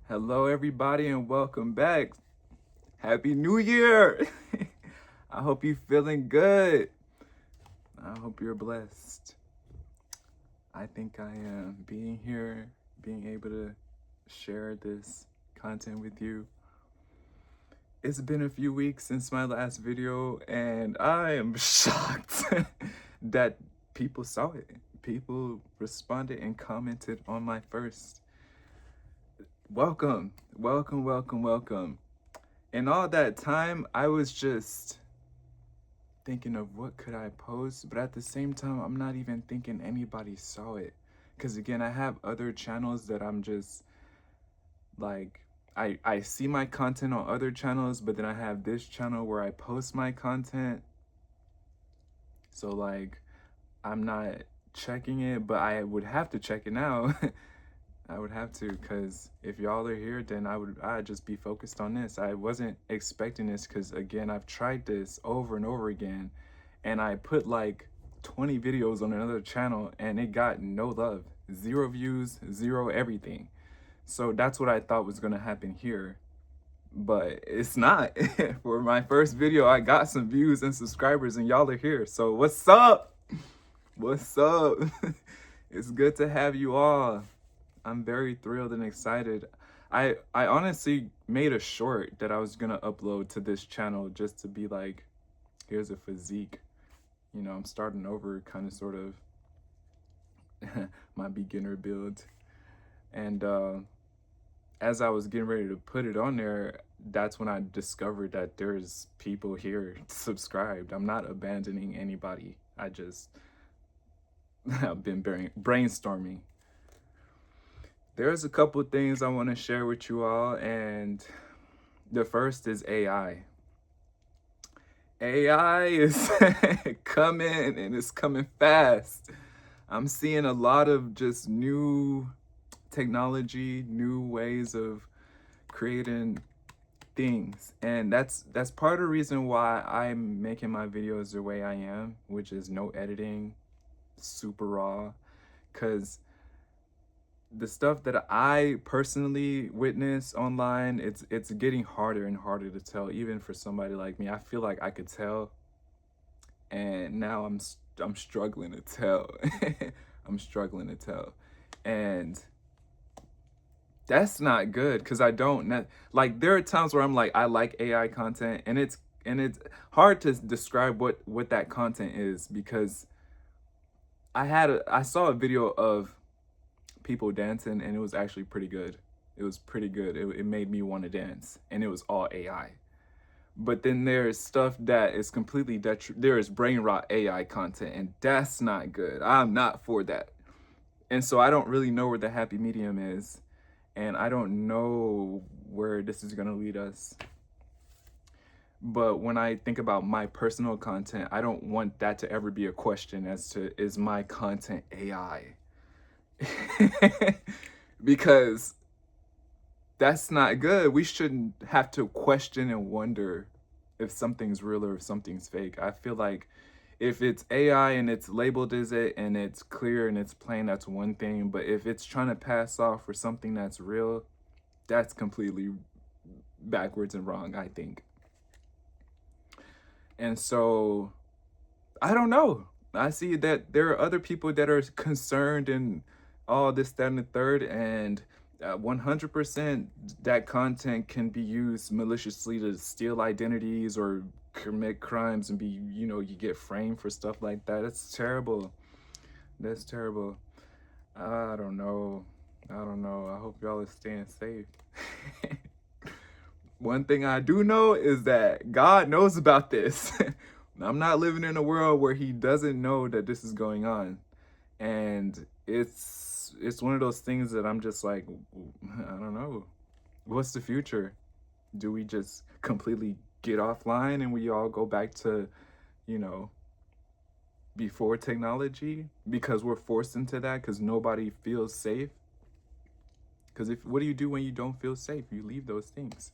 Hello, everybody, and welcome back. Happy New Year! I hope you're feeling good. I hope you're blessed. I think I am being here, being able to share this content with you. It's been a few weeks since my last video, and I am shocked that people saw it. People responded and commented on my first. Welcome, welcome, welcome, welcome. In all that time, I was just thinking of what could I post, but at the same time, I'm not even thinking anybody saw it. Because again, I have other channels that I'm just like, I see my content on other channels, but then I have this channel where I post my content. So like, I'm not checking it, but I would have to check it now. I would have to, because if y'all are here, then I'd just be focused on this. I wasn't expecting this because again, I've tried this over and over again, and I put like 20 videos on another channel and it got no love, 0 views, 0 everything. So that's what I thought was gonna happen here, but it's not. For my first video, I got some views and subscribers, and y'all are here. So what's up? What's up? It's good to have you all. I'm very thrilled and excited. I honestly made a short that I was gonna upload to this channel just to be like, here's a physique. You know, I'm starting over, kind of, sort of, my beginner build. And as I was getting ready to put it on there, that's when I discovered that there's people here subscribed. I'm not abandoning anybody. I just have been brainstorming. There's a couple things I want to share with you all, and the first is AI. AI is coming, and it's coming fast. I'm seeing a lot of just new technology, new ways of creating things, and that's part of the reason why I'm making my videos the way I am, which is no editing, super raw, because the stuff that I personally witness online, it's getting harder and harder to tell, even for somebody like me. I feel like I could tell, and now I'm struggling to tell. I'm struggling to tell, and that's not good, because I don't like, there are times where I'm like, I like AI content, and it's hard to describe what that content is, because I saw a video of people dancing, and it was actually pretty good. It was pretty good. It made me want to dance, and it was all AI. But then there's stuff that is completely there is brain rot AI content, and that's not good. I'm not for that. And so I don't really know where the happy medium is, and I don't know where this is going to lead us. But when I think about my personal content, I don't want that to ever be a question as to, is my content AI? Because that's not good. We shouldn't have to question and wonder if something's real or if something's fake. I feel like if it's AI and it's labeled as it and it's clear and it's plain, that's one thing. But if it's trying to pass off for something that's real, that's completely backwards and wrong, I think. And so, I don't know. I see that there are other people that are concerned and all this, that, and the third, and 100% that content can be used maliciously to steal identities or commit crimes and be, you get framed for stuff like that. That's terrible. That's terrible. I don't know. I don't know. I hope y'all are staying safe. One thing I do know is that God knows about this. I'm not living in a world where he doesn't know that this is going on. And it's one of those things that I'm just like, I don't know. What's the future? Do we just completely get offline and we all go back to, before technology, because we're forced into that because nobody feels safe? Because what do you do when you don't feel safe? You leave those things.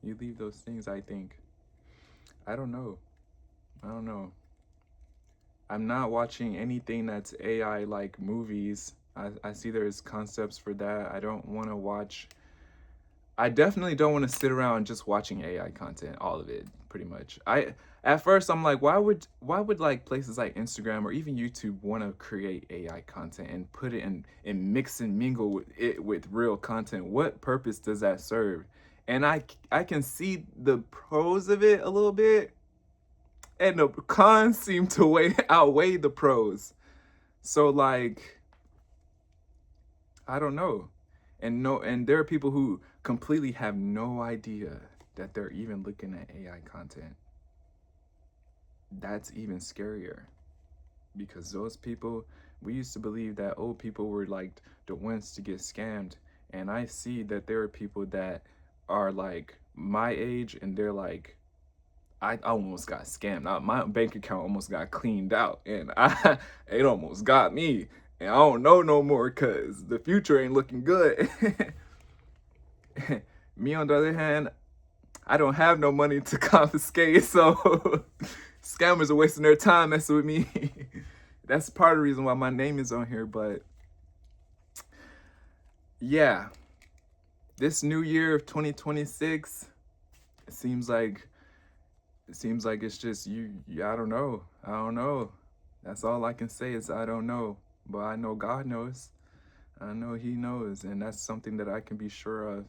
You leave those things, I think. I don't know. I don't know. I'm not watching anything that's AI like movies. I see there's concepts for that. I don't want to watch I definitely don't want to sit around just watching AI content, all of it, pretty much. At first I'm like, why would like places like Instagram or even YouTube want to create AI content and put it in and mix and mingle with it with real content? What purpose does that serve? And I can see the pros of it a little bit, and the cons seem to outweigh the pros. So like, I don't know. And no, and there are people who completely have no idea that they're even looking at AI content. That's even scarier, because those people, we used to believe that old people were like the ones to get scammed, and I see that there are people that are like my age and they're like, I almost got scammed. My bank account almost got cleaned out, and it almost got me. And I don't know no more because the future ain't looking good. Me, on the other hand, I don't have no money to confiscate, so scammers are wasting their time messing with me. That's part of the reason why my name is on here. But yeah, this new year of 2026, it seems like it's just you. I don't know. I don't know. That's all I can say is I don't know. But I know God knows. I know He knows, and that's something that I can be sure of.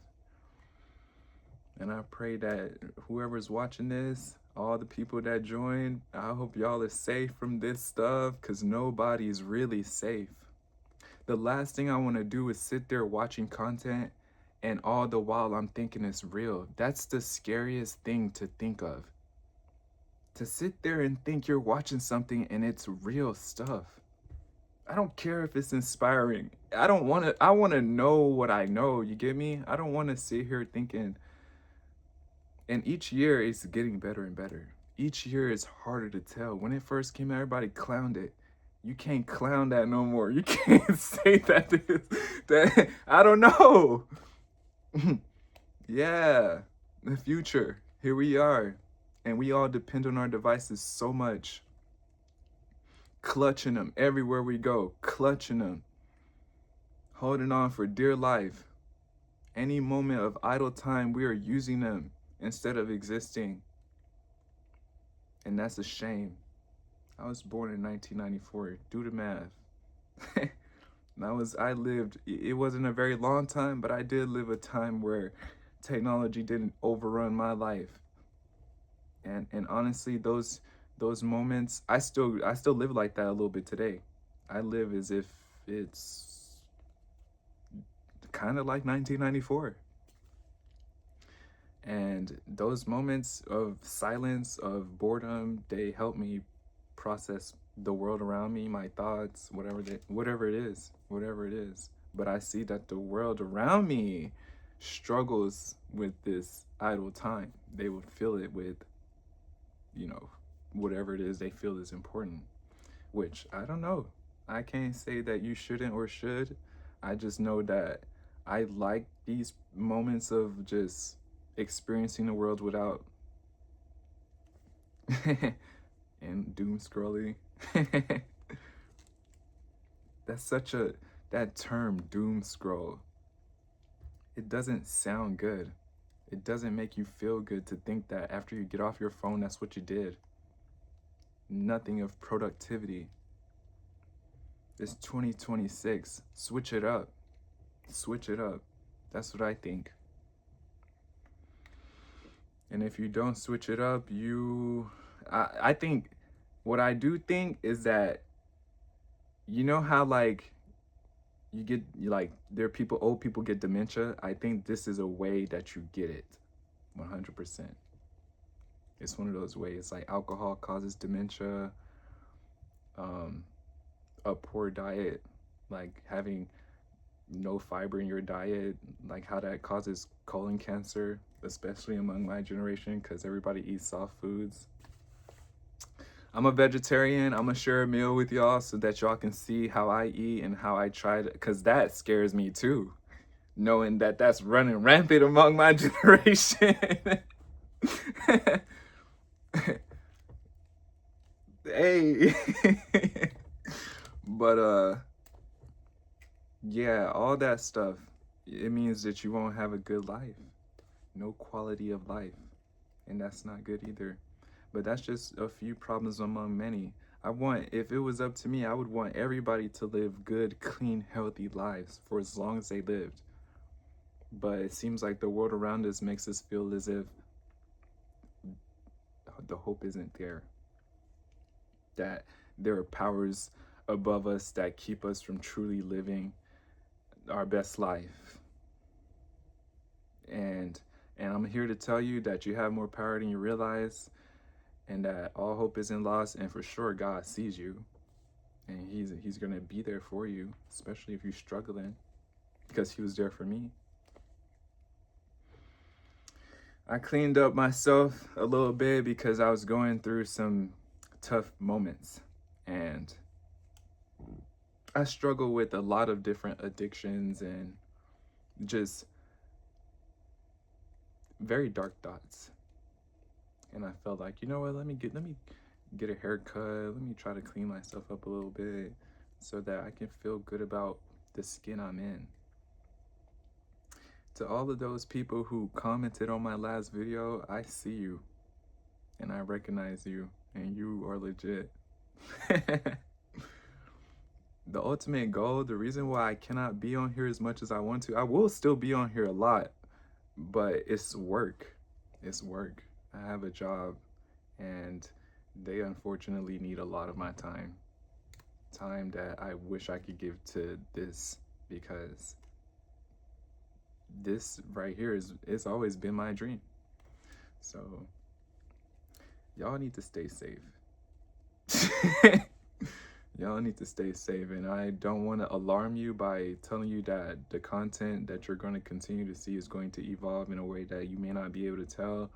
And I pray that whoever's watching this, all the people that joined, I hope y'all are safe from this stuff, because nobody's really safe. The last thing I want to do is sit there watching content and all the while I'm thinking it's real. That's the scariest thing to think of. To sit there and think you're watching something and it's real stuff. I don't care if it's inspiring. I want to know what I know, you get me? I don't want to sit here thinking. And each year it's getting better and better. Each year is harder to tell. When it first came out, everybody clowned it. You can't clown that no more. You can't say that I don't know. Yeah, the future. Here we are. And we all depend on our devices so much. Clutching them everywhere we go. Clutching them. Holding on for dear life. Any moment of idle time, we are using them instead of existing. And that's a shame. I was born in 1994. Do the math. I lived, it wasn't a very long time, but I did live a time where technology didn't overrun my life. And honestly, those moments, I still live like that a little bit today. I live as if it's kind of like 1994. And those moments of silence, of boredom, they help me process the world around me, my thoughts, whatever it is. But I see that the world around me struggles with this idle time. They would fill it with, whatever it is they feel is important, which I don't know. I can't say that you shouldn't or should. I just know that I like these moments of just experiencing the world without and doom scrolling. That term, doom scroll, it doesn't sound good. It doesn't make you feel good to think that after you get off your phone, that's what you did. Nothing of productivity. It's 2026. Switch it up. That's what I think. And if you don't switch it up, I think, what I do think is that, you know how like there are old people get dementia. I think this is a way that you get it. 100%. It's one of those ways. Like alcohol causes dementia. A poor diet, like having no fiber in your diet, like how that causes colon cancer, especially among my generation, because everybody eats soft foods. I'm a vegetarian. I'm gonna share a meal with y'all so that y'all can see how I eat and how I try to, because that scares me too, knowing that that's running rampant among my generation. Hey. But yeah, all that stuff, it means that you won't have a good life. no quality of life, and that's not good either. But that's just a few problems among many. If it was up to me, I would want everybody to live good, clean, healthy lives for as long as they lived. But it seems like the world around us makes us feel as if the hope isn't there, that there are powers above us that keep us from truly living our best life. And and I'm here to tell you that you have more power than you realize, and that all hope isn't lost, and for sure God sees you, and he's going to be there for you, especially if you're struggling, because he was there for me. I cleaned up myself a little bit because I was going through some tough moments, and I struggle with a lot of different addictions and just very dark thoughts. And I felt like, you know what, let me get a haircut, let me try to clean myself up a little bit so that I can feel good about the skin I'm in. To all of those people who commented on my last video, I see you and I recognize you, and you are legit. The ultimate goal, the reason why I cannot be on here as much as I want to, I will still be on here a lot, but it's work. It's work. I have a job, and they unfortunately need a lot of my time. Time that I wish I could give to this, because this right here is it's always been my dream. So y'all need to stay safe. Y'all need to stay safe, and I don't want to alarm you by telling you that the content that you're going to continue to see is going to evolve in a way that you may not be able to tell.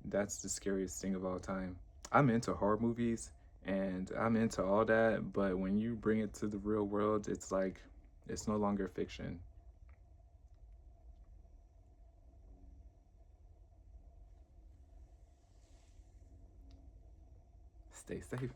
That's the scariest thing of all time. I'm into horror movies and I'm into all that, but when you bring it to the real world, it's like it's no longer fiction. Stay safe.